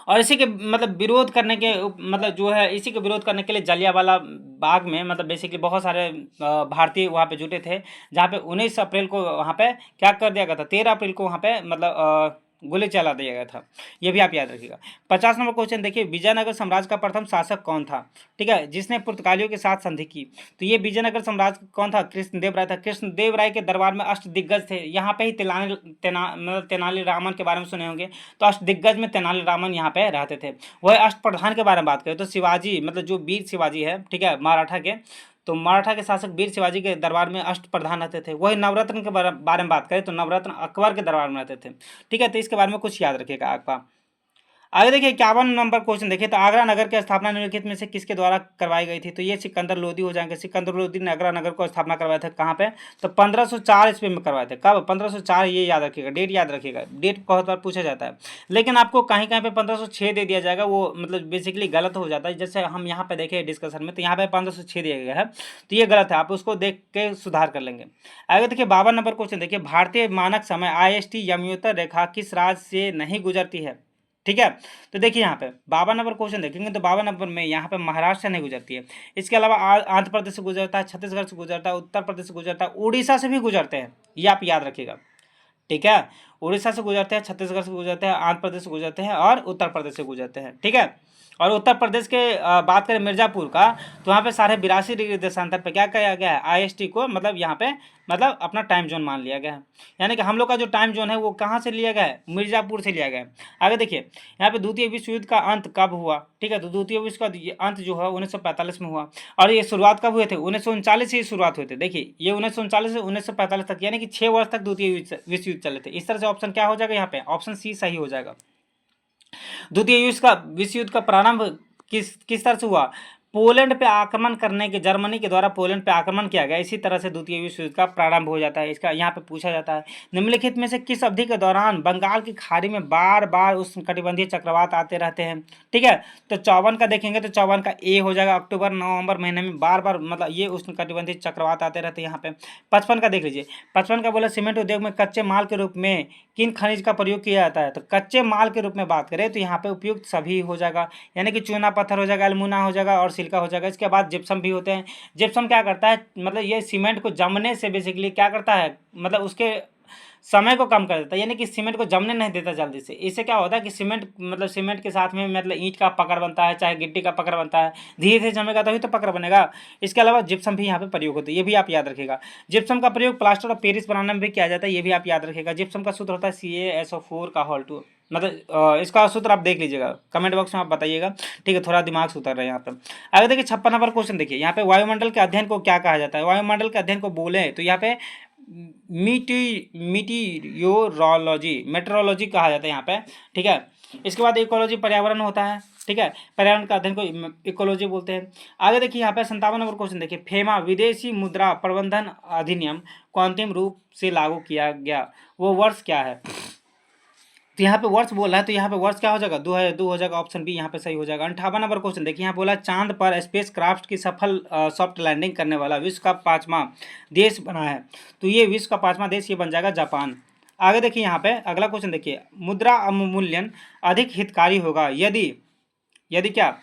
और इसी के मतलब विरोध करने के मतलब जो है, इसी के विरोध करने के लिए जलियांवाला बाग में मतलब बेसिकली बहुत सारे भारतीय वहाँ पे जुटे थे, जहाँ पे 19 अप्रैल को वहाँ पे क्या कर दिया गया था, 13 अप्रैल को वहाँ पे मतलब गोली चला दिया गया था, ये भी आप याद रखिएगा। 50 नंबर क्वेश्चन देखिए, विजयनगर साम्राज्य का प्रथम शासक कौन था? ठीक है, जिसने पुर्तगालियों के साथ संधि की। तो ये विजयनगर साम्राज्य कौन था? कृष्णदेव राय था। कृष्णदेव राय के दरबार में अष्टदिग्गज थे। यहाँ पे ही तेनालीरामन के बारे में सुने होंगे। तो अष्टदिग्गज में तेनालीरामन यहाँ पे रहते थे। वह अष्टप्रधान के बारे में बात करें तो शिवाजी, मतलब जो वीर शिवाजी है, ठीक है, मराठा के, तो मराठा के शासक वीर शिवाजी के दरबार में अष्ट प्रधान रहते थे। वही नवरत्न के बारे में बात करें तो नवरत्न अकबर के दरबार में रहते थे। ठीक है, तो इसके बारे में कुछ याद रखिएगा आपका। आगे देखिए 51 नंबर क्वेश्चन देखिए, तो आगरा नगर की स्थापना निम्नलिखित में से किसके द्वारा करवाई गई थी? तो ये सिकंदर लोदी हो जाएंगे। सिकंदर लोदी ने आगरा नगर को स्थापना करवाया था कहाँ पे? तो 1504 ईस्वी में करवाए थे। कब? 1504, ये याद रखिएगा, डेट याद रखिएगा, डेट बहुत बार पूछा जाता है। लेकिन आपको कहीं कहीं पे 1506 दे दिया जाएगा, वो मतलब बेसिकली गलत हो जाता है। जैसे हम यहाँ पे देखें डिस्कशन में, तो यहाँ पे 1506 दिया गया है, तो ये गलत है, आप उसको देख के सुधार कर लेंगे। आगे देखिए 52 नंबर क्वेश्चन देखिए, भारतीय मानक समय IST यमोत्तर रेखा किस राज्य से नहीं गुजरती है? ठीक है, तो देखिए यहाँ पे 52 नंबर क्वेश्चन देखेंगे तो 52 नंबर में यहाँ पे महाराष्ट्र से नहीं गुजरती है। इसके अलावा आंध्र प्रदेश से गुजरता है, छत्तीसगढ़ से गुजरता है, उत्तर प्रदेश से गुजरता है, उड़ीसा से भी गुजरते हैं, ये आप याद रखिएगा। ठीक है, उड़ीसा से गुजरते हैं, छत्तीसगढ़ से गुजरते हैं, आंध्र प्रदेश से गुजरते हैं और उत्तर प्रदेश से गुजरते हैं। ठीक है, और उत्तर प्रदेश के बात करें मिर्जापुर का, तो वहाँ पे 82.5 डिग्री देशांतर पे क्या किया गया है? IST को मतलब यहाँ पे मतलब अपना टाइम जोन मान लिया गया है। यानी कि हम लोग का जो टाइम जोन है वो कहाँ से लिया गया है? मिर्जापुर से लिया गया है। आगे देखिए यहाँ पे द्वितीय विश्व युद्ध का अंत कब हुआ? ठीक है, तो द्वितीय विश्व का अंत जो है 1945 में हुआ। और ये शुरुआत कब हुए थे? 1939 से ही शुरुआत हुए थे। देखिए ये 1939 से 1945 तक, यानी कि 6 वर्ष तक द्वितीय विश्व युद्ध चले थे। इस तरह से ऑप्शन क्या हो जाएगा? यहाँ पे ऑप्शन सी सही हो जाएगा। द्वितीय विश्व युद्ध का प्रारंभ किस तरह से हुआ? पोलैंड पे आक्रमण करने के, जर्मनी के द्वारा पोलैंड पे आक्रमण किया गया, इसी तरह से द्वितीय विश्व युद्ध का प्रारंभ हो जाता है। इसका यहाँ पे पूछा जाता है, निम्नलिखित में से किस अवधि के दौरान बंगाल की खाड़ी में बार बार उष्णकटिबंधीय चक्रवात आते रहते हैं? ठीक है, तो 54 का देखेंगे तो 54 का ए हो जाएगा। अक्टूबर नवंबर महीने में बार बार मतलब ये उष्णकटिबंधीय चक्रवात आते रहते हैं यहाँ पे। 55 का देख लीजिए, 55 का बोला सीमेंट उद्योग में कच्चे माल के रूप में किन खनिज का प्रयोग किया जाता है? तो कच्चे माल के रूप में बात करें तो यहाँ पे उपयुक्त सभी हो जाएगा, यानी कि चूना पत्थर हो जाएगा, अल्मुना हो जाएगा और सिल्का हो जाएगा। इसके बाद जिप्सम भी होते हैं। जिप्सम क्या करता है? मतलब ये सीमेंट को जमने से बेसिकली क्या करता है, मतलब उसके समय को कम कर देता है, यानी कि सीमेंट को जमने नहीं देता जल्दी से। इससे क्या होता है कि सीमेंट मतलब सीमेंट के साथ में मतलब ईंट का पकड़ बनता है, चाहे गिट्टी का पकड़ बनता है, धीरे धीरे जमेगा तभी तो पकड़ बनेगा। इसके अलावा जिप्सम भी यहाँ पे प्रयोग होता है, ये भी आप याद रखिएगा। जिप्सम का प्रयोग प्लास्टर ऑफ पेरिस बनाने में भी किया जाता है, ये भी आप याद रखिएगा। जिप्सम का सूत्र होता है CaSO4 का होल 2, मतलब इसका सूत्र आप देख लीजिएगा, कमेंट बॉक्स में आप बताइएगा। ठीक है, थोड़ा दिमाग से उतर रहे हैं यहाँ पर। आगे देखिए 56 नंबर क्वेश्चन देखिए, यहाँ पे वायुमंडल के अध्ययन को क्या कहा जाता है? वायुमंडल के अध्ययन को बोले तो यहाँ पे मेट्रोलॉजी कहा जाता है यहाँ पे। ठीक है, इसके बाद इकोलॉजी पर्यावरण होता है। ठीक है, पर्यावरण का अध्ययन को इकोलॉजी बोलते हैं। आगे देखिए यहाँ पे 57 नंबर क्वेश्चन देखिए, फेमा विदेशी मुद्रा प्रबंधन अधिनियम को अंतिम रूप से लागू किया गया, वो वर्ष क्या है? तो यहाँ पे वर्ष बोला है, तो यहाँ पे वर्ष क्या हो जाएगा? 2002 हो जाएगा, ऑप्शन बी यहाँ पे सही हो जाएगा। 58 नंबर क्वेश्चन देखिए, यहाँ बोला चांद पर स्पेस क्राफ्ट की सफल सॉफ्ट लैंडिंग करने वाला विश्व का 5वां देश बना है, तो ये विश्व का 5वां देश ये बन जाएगा जापान। आगे देखिए यहाँ पे अगला क्वेश्चन देखिए, मुद्रा अवमूल्यन अधिक हितकारी होगा यदि यदि क्या?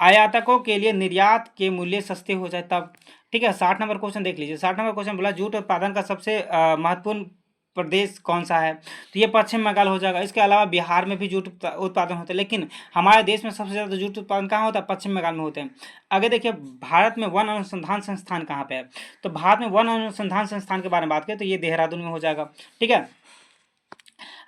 आयातकों के लिए निर्यात के मूल्य सस्ते हो जाए तब। ठीक है, 60 नंबर क्वेश्चन देख लीजिए। 60 नंबर क्वेश्चन बोला जूट उत्पादन का सबसे महत्वपूर्ण प्रदेश कौन सा है? तो ये पश्चिम बंगाल हो जाएगा। इसके अलावा बिहार में भी जूट उत्पादन होता है, लेकिन हमारे देश में सबसे ज़्यादा जूट उत्पादन कहाँ होता है? पश्चिम बंगाल में होते हैं। आगे देखिए भारत में वन अनुसंधान संस्थान कहाँ पे है? तो भारत में वन अनुसंधान संस्थान के बारे में बात करें तो ये देहरादून में हो जाएगा। ठीक है,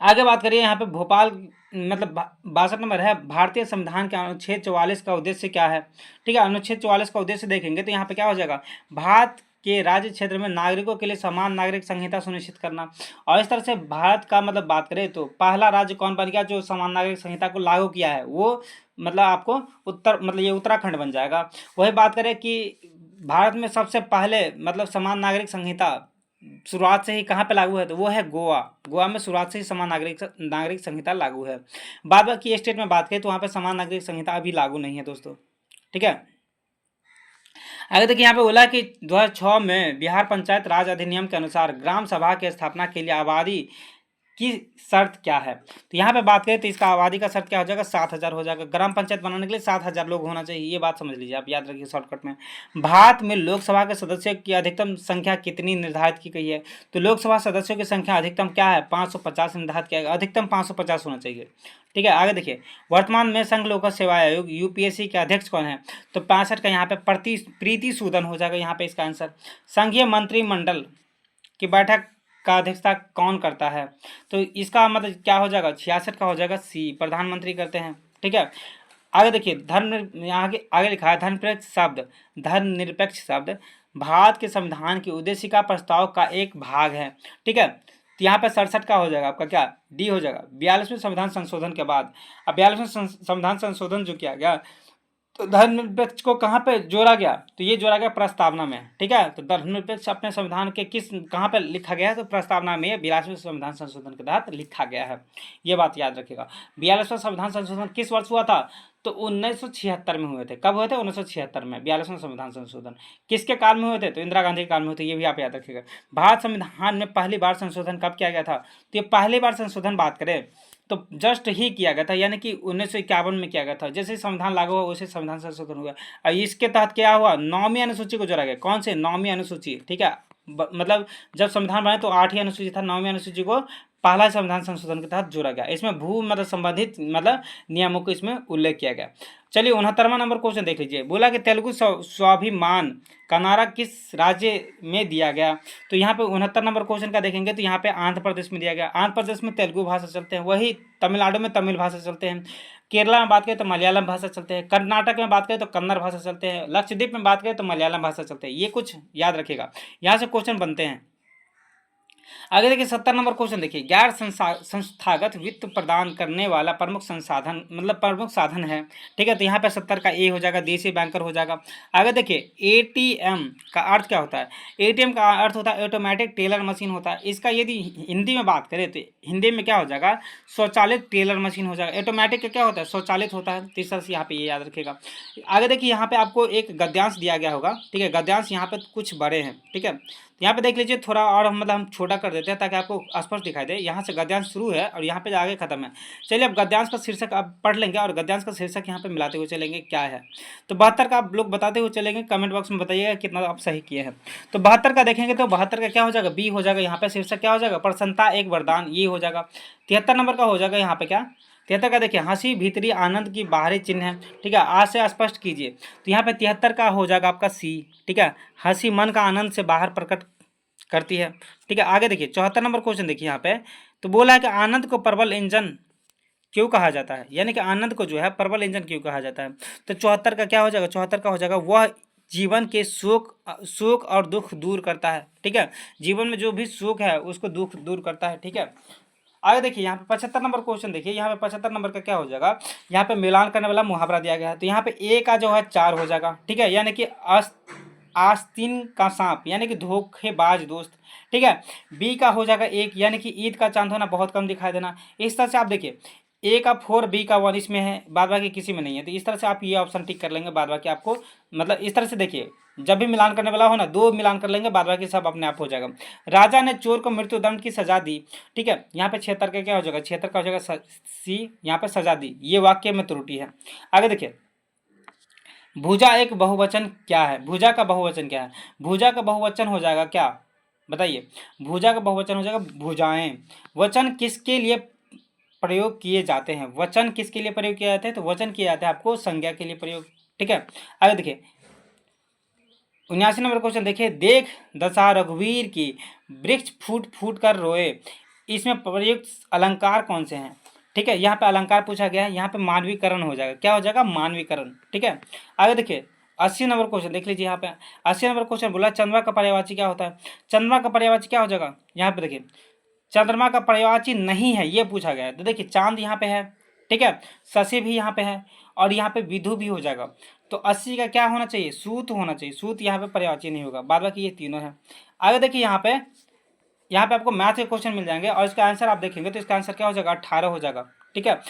आगे बात करिए यहाँ पे भोपाल, मतलब 62 नंबर है, भारतीय संविधान के अनुच्छेद 44 का उद्देश्य क्या है? ठीक है, अनुच्छेद 44 का उद्देश्य देखेंगे तो यहाँ पे क्या हो जाएगा? भारत के राज्य क्षेत्र में नागरिकों के लिए समान नागरिक संहिता सुनिश्चित करना। और इस तरह से भारत का मतलब बात करें तो पहला राज्य कौन बन गया जो समान नागरिक संहिता को लागू किया है? वो मतलब आपको ये उत्तराखंड बन जाएगा। वही बात करें कि भारत में सबसे पहले मतलब समान नागरिक संहिता शुरुआत से ही कहाँ पे लागू है? तो वो है गोवा। गोवा में शुरुआत से ही समान नागरिक संहिता लागू है। बाद बाकी स्टेट में बात करें तो वहाँ पे समान नागरिक संहिता अभी लागू नहीं है दोस्तों। ठीक है, आगे देखिए यहाँ पे बोला कि 2006 में बिहार पंचायत राज अधिनियम के अनुसार ग्राम सभा की स्थापना के लिए आबादी की शर्त क्या है। तो यहाँ पे बात करें तो इसका आबादी का शर्त क्या हो जाएगा, 7,000 हो जाएगा। ग्राम पंचायत बनाने के लिए 7,000 लोग होना चाहिए, ये बात समझ लीजिए, आप याद रखिए शॉर्टकट में। भारत में लोकसभा के सदस्यों की अधिकतम संख्या कितनी निर्धारित की गई है। तो लोकसभा सदस्यों की संख्या अधिकतम क्या है, 550 निर्धारित किया गया, अधिकतम 550 होना चाहिए। ठीक है, आगे देखिए, वर्तमान में संघ लोक सेवा आयोग यूपीएससी के अध्यक्ष कौन है। तो 65 का यहाँ पे प्रीति सूदन हो जाएगा यहाँ पे इसका आंसर। संघीय मंत्रिमंडल की बैठक का अध्यक्षता कौन करता है। तो इसका मतलब क्या हो जाएगा, 66 का हो जाएगा सी, प्रधानमंत्री करते हैं। ठीक है, आगे देखिए, आगे आगे लिखा है धर्मनिरपेक्ष शब्द भारत के संविधान की उद्देशिका प्रस्ताव का एक भाग है। ठीक है, तो यहाँ पे 67 का हो जाएगा आपका क्या, डी हो जाएगा। 42वें संविधान संशोधन के बाद, अब 42वें संविधान संशोधन जो किया गया, तो धर्मनिरपेक्ष को कहाँ पे जोड़ा गया, तो ये जोड़ा गया प्रस्तावना में। ठीक है, तो धर्मनिरपेक्ष अपने संविधान के किस कहाँ पे लिखा गया है, तो प्रस्तावना में 42वें संविधान संशोधन के तहत लिखा गया है, ये बात याद रखिएगा। 42वां संविधान संशोधन किस वर्ष हुआ था, तो 1976 में हुए थे। कब हुए थे, 1976 में 42वां संविधान संशोधन किसके काल में हुए थे, तो इंदिरा गांधी के काल में हुए थे, ये भी आप याद रखिएगा। भारत संविधान में पहली बार संशोधन कब किया गया था, तो ये पहली बार संशोधन बात करें तो जस्ट ही किया गया था, यानी कि 1951 में किया गया था। जैसे संविधान लागू हुआ वैसे संविधान संशोधन हुआ। और इसके तहत क्या हुआ, 9वीं अनुसूची को जोड़ा गया। कौन से, 9वीं अनुसूची। ठीक है, मतलब जब संविधान बने तो 8वीं अनुसूची था, 9वीं अनुसूची को पहला संविधान संशोधन के तहत जोड़ा गया। इसमें भू मतलब संबंधित मतलब नियमों को इसमें उल्लेख किया गया। चलिए 69वां नंबर क्वेश्चन देख लीजिए। बोला कि तेलुगु स्वाभिमान का नारा किस राज्य में दिया गया। तो यहाँ पे 69 नंबर क्वेश्चन का देखेंगे तो यहाँ पे आंध्र प्रदेश में दिया गया। आंध्र प्रदेश में तेलुगु भाषा चलते हैं, वही तमिलनाडु में तमिल भाषा चलते हैं, केरला में बात करें तो मलयालम भाषा चलते हैं, कर्नाटक में बात करें तो कन्नड़ भाषा चलते हैं, लक्षद्वीप में बात करें तो मलयालम भाषा चलते हैं। ये कुछ याद रखिएगा, यहाँ से क्वेश्चन बनते हैं। आगे देखिए 70 नंबर क्वेश्चन देखिए, गैर संस्थागत वित्त प्रदान करने वाला प्रमुख संसाधन मतलब प्रमुख साधन है। ठीक है, तो यहाँ पे 70 का ए हो जाएगा, देसी बैंकर हो जाएगा। आगे देखिए एटीएम का अर्थ क्या होता है। एटीएम का अर्थ होता है ऑटोमेटिक टेलर मशीन होता है। इसका यदि हिंदी में बात करें तो हिंदी में क्या हो जाएगा, स्वचालित टेलर मशीन हो जाएगा। ऑटोमेटिक का क्या होता है, स्वचालित होता है। तीसरा से यहाँ पे ये याद रखेगा। आगे देखिए यहाँ पे आपको एक गद्यांश दिया गया होगा। ठीक है, गद्यांश यहाँ पे कुछ बड़े हैं। ठीक है, यहाँ पे देख लीजिए थोड़ा और मतलब हम छोटा कर देते हैं ताकि आपको स्पष्ट दिखाई दे। यहाँ से गद्यांश शुरू है और यहाँ पे आगे खत्म है। चलिए अब गद्यांश का शीर्षक आप पढ़ लेंगे और गद्यांश का शीर्षक यहाँ पे मिलाते हुए चलेंगे क्या है। तो 72 का आप लोग बताते हुए चलेंगे, कमेंट बॉक्स में बताइएगा कितना आप सही किए हैं। तो 72 का देखेंगे तो 72 का क्या हो जाएगा, बी हो जाएगा। यहाँ पे शीर्षक क्या हो जाएगा, प्रसन्नता एक वरदान, ये हो जाएगा। 73 नंबर का हो जाएगा यहाँ पे क्या, 73 का देखिए हंसी भीतरी आनंद की बाहरी चिन्ह है। ठीक है, आज से स्पष्ट कीजिए। तो यहाँ पे 73 का हो जाएगा आपका सी। ठीक है, हंसी मन का आनंद से बाहर प्रकट करती है। ठीक है, आगे देखिए 74 नंबर क्वेश्चन देखिए यहाँ पे। तो बोला है कि आनंद को प्रबल इंजन क्यों कहा जाता है, यानी कि आनंद को जो है प्रबल इंजन क्यों कहा जाता है। तो 74 का क्या हो जाएगा, 74 का हो जाएगा वह जीवन के सुख और दुख दूर करता है। ठीक है, जीवन में जो भी सुख है उसको दुख दूर करता है। ठीक है, आगे देखिए यहाँ पे 75 नंबर क्वेश्चन देखिए। यहाँ पे 75 नंबर का क्या हो जाएगा, यहाँ पे मिलान करने वाला मुहावरा दिया गया है। तो यहाँ पे ए का जो है 4 हो जाएगा। ठीक है, यानी कि आस्तीन का सांप यानी कि धोखेबाज दोस्त। ठीक है, बी का हो जाएगा 1 यानी कि ईद का चांद होना, बहुत कम दिखाई देना। इस तरह से आप देखिए ए का 4 बी का 1 इसमें है, बाद बाकी किसी में नहीं है। तो इस तरह से आप ये ऑप्शन टिक कर लेंगे, बाद बाकी आपको मतलब इस तरह से देखिए जब भी मिलान करने वाला हो ना, 2 मिलान कर लेंगे, बाद बाकी सब अपने आप हो जाएगा। राजा ने चोर को मृत्युदंड की सजा दी। ठीक है, यहाँ पे 76 का क्या हो जाएगा, 76 का हो जाएगा सी, यहाँ पे सजा दी, ये वाक्य में त्रुटि है। आगे देखिए भुजा एक बहुवचन क्या है, भुजा का बहुवचन क्या है। भुजा का बहुवचन हो जाएगा क्या, बताइए। भुजा का बहुवचन हो जाएगा भुजाएं। वचन किसके लिए प्रयोग किए जाते हैं, वचन किसके लिए प्रयोग किए जाते हैं, तो वचन किए जाते हैं आपको संज्ञा के लिए प्रयोग। ठीक है, आगे देखिए 79 नंबर क्वेश्चन देखिए, देख दशा रघुवीर की वृक्ष फूट फूट कर रोए, इसमें प्रयुक्त अलंकार कौन से हैं। ठीक है, यहाँ पे अलंकार पूछा गया है, यहाँ पे मानवीकरण हो जाएगा, क्या हो जाएगा, मानवीकरण। ठीक है, आगे देखिए 80 नंबर क्वेश्चन देख लीजिए। यहाँ पे 80 नंबर क्वेश्चन बोला चंद्रमा का पर्यायवाची क्या होता है। चंद्रमा का पर्यायवाची क्या हो जाएगा, यहाँ पे देखिए चंद्रमा का पर्यायवाची नहीं है, ये पूछा गया है। तो देखिए चांद यहाँ पे है, ठीक है, शशि भी यहाँ पे है और यहाँ पे विधु भी हो जाएगा। तो 80 का क्या होना चाहिए, सूत होना चाहिए। सूत यहाँ पे पर्यायवाची नहीं होगा, बाद बाकी ये तीनों है। आगे देखिए यहाँ पे आपको मैथ के क्वेश्चन मिल जाएंगे और इसका आंसर आप देखेंगे तो इसका आंसर क्या हो जाएगा, 18 हो जाएगा। ठीक है,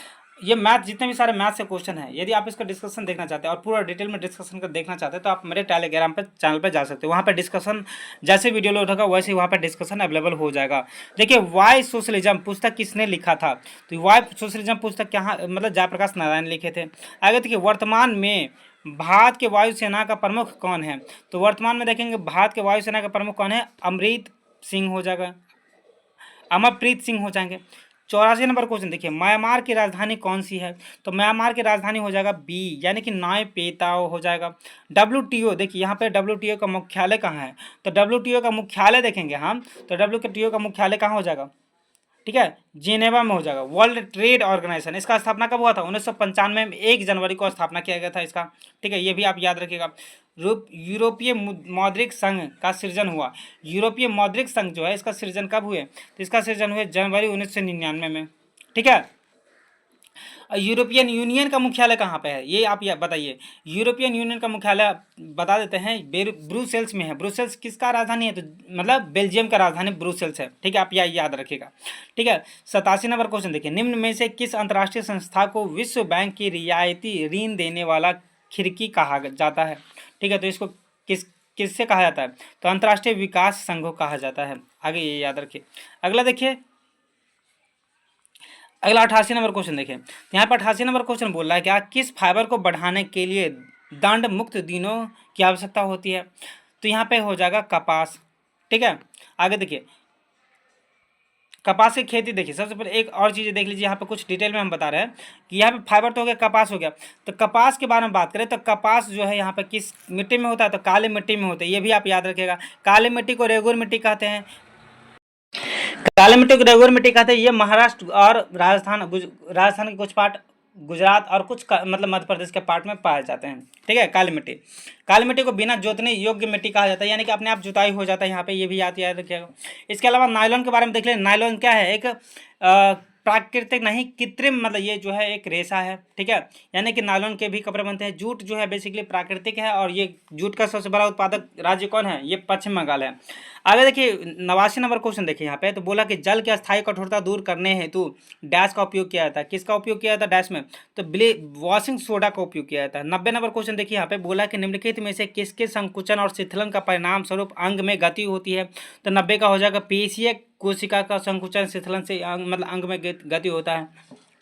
ये मैथ जितने भी सारे मैथ से क्वेश्चन है, यदि आप इसका डिस्कशन देखना चाहते हैं और पूरा डिटेल में डिस्कशन कर देखना चाहते हैं तो आप मेरे टेलीग्राम पर चैनल पर जा सकते हो। वहाँ पर डिस्कशन जैसे वीडियो लोड होगा वैसे ही वहाँ पर डिस्कशन अवेलेबल हो जाएगा। देखिए वाई सोशलिज्म पुस्तक किसने लिखा था, तो वाई सोशलिज्म पुस्तक क्या मतलब जयप्रकाश नारायण लिखे थे। आगे देखिए वर्तमान में भारत के वायुसेना का प्रमुख कौन है, तो वर्तमान में देखेंगे भारत के वायुसेना का प्रमुख कौन है, अमरीत सिंह हो जाएगा, अमरप्रीत सिंह हो जाएंगे। 84 नंबर क्वेश्चन देखिए म्यांमार की राजधानी कौन सी है, तो म्यांमार की राजधानी हो जाएगा बी यानी कि नाय पेताओ हो जाएगा। WTO देखिए यहाँ पे WTO का मुख्यालय कहाँ है, तो WTO का मुख्यालय देखेंगे हम तो WTO का मुख्यालय कहाँ हो जाएगा, ठीक है, जिनेवा में हो जाएगा। वर्ल्ड ट्रेड ऑर्गेनाइजेशन इसका स्थापना कब हुआ था, 1995 में 1 जनवरी को स्थापना किया गया था इसका, ठीक है, ये भी आप याद रखिएगा। यूरोपीय मौद्रिक संघ का सृजन हुआ, यूरोपीय मौद्रिक संघ जो है इसका सृजन कब हुए, तो इसका सृजन हुए जनवरी 1999 में, ठीक है। यूरोपियन यूनियन का मुख्यालय कहाँ पे है, ये आप बताइए। यूरोपियन यूनियन का मुख्यालय बता देते हैं ब्रुसेल्स में है। ब्रुसेल्स किसका राजधानी है, तो मतलब बेल्जियम का राजधानी ब्रुसेल्स है, ठीक है, आप यह याद रखिएगा, ठीक है। 87 नंबर क्वेश्चन देखिए निम्न में से किस अंतर्राष्ट्रीय संस्था को विश्व बैंक की रियायती ऋण देने वाला खिड़की कहा जाता है, ठीक है, तो इसको किससे कहा जाता है, तो अंतर्राष्ट्रीय विकास संघ को कहा जाता है। आगे ये याद रखिए। अगला देखिए, अगला 88 नंबर क्वेश्चन देखिए, तो यहाँ पर 88 नंबर क्वेश्चन बोल रहा है क्या, किस फाइबर को बढ़ाने के लिए दंड मुक्त दिनों की आवश्यकता होती है, तो यहाँ पे हो जाएगा कपास, ठीक है। आगे देखिए कपास की खेती देखिए, सबसे पहले एक और चीज़ देख लीजिए, यहाँ पे कुछ डिटेल में हम बता रहे हैं कि यहाँ पे फाइबर तो हो गया, कपास हो गया, तो कपास के बारे में बात करें तो कपास जो है यहाँ पे किस मिट्टी में होता है, तो काली मिट्टी में होता है, ये भी आप याद रखिएगा। काली मिट्टी को रेगुर मिट्टी कहते हैं, काली मिट्टी को रेगुर मिट्टी कहते हैं। ये महाराष्ट्र और राजस्थान के कुछ पार्ट, गुजरात और कुछ मतलब मध्य प्रदेश के पार्ट में पाए जाते हैं, ठीक है। काली मिट्टी को बिना जोतने योग्य मिट्टी कहा जाता है, यानी कि अपने आप जुताई हो जाता है यहाँ पे, ये भी याद रखिएगा। इसके अलावा नायलॉन के बारे में देख लें, नायलॉन क्या है, एक प्राकृतिक नहीं कृत्रिम, मतलब ये जो है एक रेशा है, ठीक है, यानी कि नायलॉन के भी कपड़े बनते हैं। जूट जो है बेसिकली प्राकृतिक है और ये जूट का सबसे बड़ा उत्पादक राज्य कौन है, ये पश्चिम बंगाल है। आगे देखिए 89 नंबर क्वेश्चन देखिए यहाँ पे, तो बोला कि जल की अस्थायी कठोरता दूर करने हेतु डैश का उपयोग किया जाता है, किसका उपयोग किया जाता है डैश में, तो वॉशिंग सोडा का उपयोग किया जाता है। 90 नंबर क्वेश्चन देखिए यहाँ पे, बोला कि निम्नलिखित में से किसके संकुचन और शिथिलन का परिणाम स्वरूप अंग में गति होती है, तो 90 का हो जाएगा पेशीय कोशिका का संकुचन शिथिलन से मतलब अंग में गति होता है,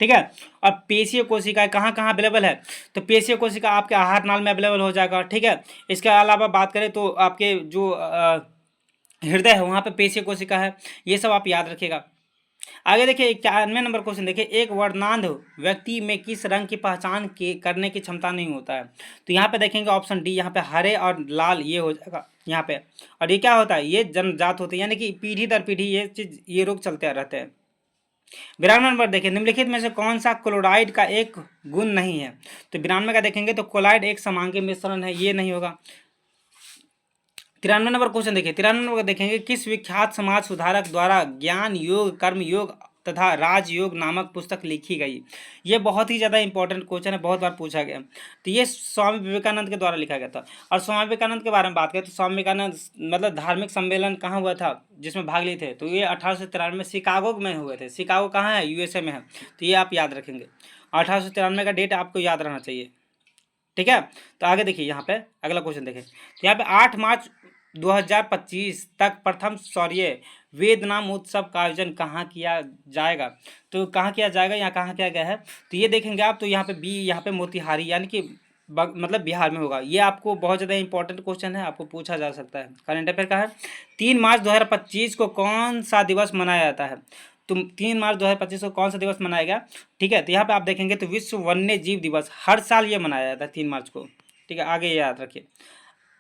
ठीक है। और पेशीय कोशिकाएं कहाँ कहाँ अवेलेबल है, तो पेशीय कोशिका आपके आहार नाल में अवेलेबल हो जाएगा, ठीक है। इसके अलावा बात करें तो आपके जो हृदय है वहाँ पे पेशीय कोशिका है, ये सब आप याद रखिएगा। आगे देखिए 91 नंबर क्वेश्चन देखिए, एक वर्णांध व्यक्ति में किस रंग की पहचान करने की क्षमता नहीं होता है, तो यहाँ पे देखेंगे ऑप्शन डी, यहाँ पे हरे और लाल ये हो जाएगा यहाँ पे। और ये क्या होता है, ये जन्मजात होते हैं, यानी कि पीढ़ी दर पीढ़ी ये चीज ये रोग चलते रहते हैं। 92 नंबर देखिए, निम्नलिखित में से कौन सा क्लोराइड का एक गुण नहीं है, तो 92 का देखेंगे तो क्लोराइड एक समांगी मिश्रण है, ये नहीं होगा। 93 नंबर क्वेश्चन देखिए, 93 नंबर देखेंगे, किस विख्यात समाज सुधारक द्वारा ज्ञान योग कर्म योग तथा राजयोग नामक पुस्तक लिखी गई, ये बहुत ही ज़्यादा इंपॉर्टेंट क्वेश्चन है, बहुत बार पूछा गया। तो ये स्वामी विवेकानंद के द्वारा लिखा गया था। और स्वामी विवेकानंद के बारे में बात करें तो स्वामी विवेकानंद मतलब धार्मिक सम्मेलन कहाँ हुआ था जिसमें भाग लिए थे, तो ये 1893 में शिकागो में हुए थे। शिकागो कहाँ है, USA में है, तो ये आप याद रखेंगे। 1893 का डेट आपको याद रहना चाहिए, ठीक है। तो आगे देखिए यहाँ पे अगला क्वेश्चन देखिए, तो यहाँ पे 8 मार्च 2025 तक प्रथम सौर्य वेद नाम उत्सव का आयोजन कहाँ किया जाएगा, तो कहाँ किया जाएगा, यहाँ कहाँ किया गया है, तो ये देखेंगे आप, तो यहाँ पे बी, यहाँ पे मोतिहारी यानी कि मतलब बिहार में होगा। ये आपको बहुत ज़्यादा इंपॉर्टेंट क्वेश्चन है, आपको पूछा जा सकता है, करंट अफेयर का है। 3 मार्च 2025 को कौन सा दिवस मनाया जाता है, तो 3 मार्च 2025 को कौन सा दिवस मनाया गया, ठीक है। तो यहाँ पे आप देखेंगे तो विश्व वन्य जीव दिवस हर साल ये मनाया जाता है 3 मार्च को, ठीक है। आगे ये याद रखिए।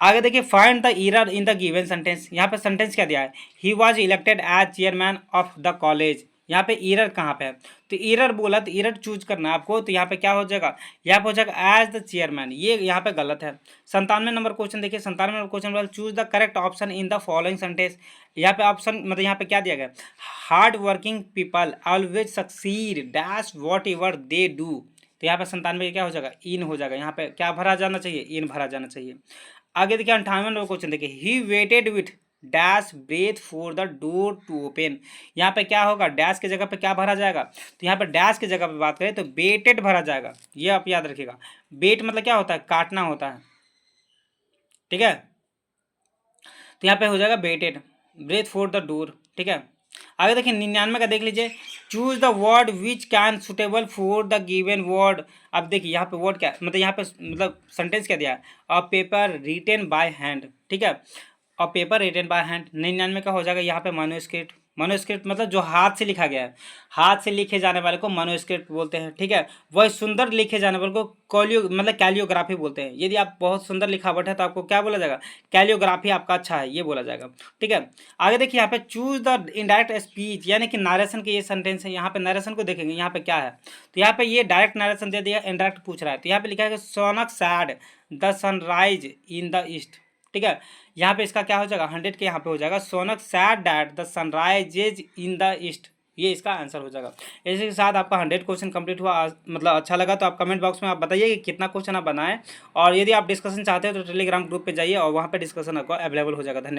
आगे देखिए find the error in the given sentence, यहाँ पे सेंटेंस क्या दिया है, he was elected as chairman of the college, यहाँ पे ईरर कहाँ पे है, तो ईरर बोला तो ईरर चूज करना है आपको, तो यहाँ पे क्या हो जाएगा, यहाँ पे हो जाएगा एज द चेयरमैन, ये यहाँ पे गलत है। 97 नंबर क्वेश्चन देखिए, 97 नंबर क्वेश्चन बोला choose the correct option in the following sentence, यहाँ पे ऑप्शन मतलब यहाँ पे क्या दिया गया, hard working people always succeed dash what ever they do, तो यहाँ पे 97 क्या हो जाएगा, इन हो जाएगा, यहाँ पे क्या भरा जाना चाहिए, इन भरा जाना चाहिए। आगे देखिए 98 नंबर क्वेश्चन देखिए, he waited with dash breath for the door to open. यहाँ पे क्या होगा, डैश की जगह पे क्या भरा जाएगा, तो यहाँ पे डैश की जगह पे बात करें तो बेटेड भरा जाएगा। ये आप याद रखिएगा, बेट मतलब क्या होता है, काटना होता है, ठीक है। तो यहाँ पे हो जाएगा बेटेड, ब्रेथ फॉर द डोर, ठीक है। आगे देखिए 99 का देख लीजिए, choose the word which can suitable for the given word. अब देखिए यहाँ पे वर्ड क्या मतलब, यहाँ पे मतलब सेंटेंस क्या दिया है, a paper written by hand, ठीक है। A paper written by hand 99 का हो जाएगा यहाँ पे मैन्युस्क्रिप्ट। मैन्युस्क्रिप्ट मतलब जो हाथ से लिखा गया है, हाथ से लिखे जाने वाले को मैन्युस्क्रिप्ट बोलते हैं, ठीक है। वह सुंदर लिखे जाने वाले को कॉलियो मतलब कैलियोग्राफी बोलते हैं। यदि आप बहुत सुंदर लिखावट है तो आपको क्या बोला जाएगा, कैलियोग्राफी आपका अच्छा है, ये बोला जाएगा, ठीक है। आगे देखिए यहाँ पे चूज द इनडायरेक्ट स्पीच, यानी कि नरेशन के ये सेंटेंस है। यहाँ पे नरेशन को देखेंगे, यहाँ पे क्या है, तो यहाँ पे ये डायरेक्ट नरेशन दे दिया, इनडायरेक्ट पूछ रहा है। तो यहाँ पे लिखा है Shaunak sad the sunrise in the east, ठीक है। यहाँ पे इसका क्या हो जाएगा, 100 के यहाँ पे हो जाएगा Shaunak sad that the sunrises in the east, ये इसका आंसर हो जाएगा। इसी के साथ आपका 100 क्वेश्चन कंप्लीट हुआ। मतलब अच्छा लगा तो आप कमेंट बॉक्स में आप बताइए कि कितना क्वेश्चन आप बनाएं, और यदि आप डिस्कशन चाहते हैं तो टेलीग्राम ग्रुप पे जाइए और वहाँ पे डिस्कशन आपको अवेलेबल हो जाएगा। धन्यवाद।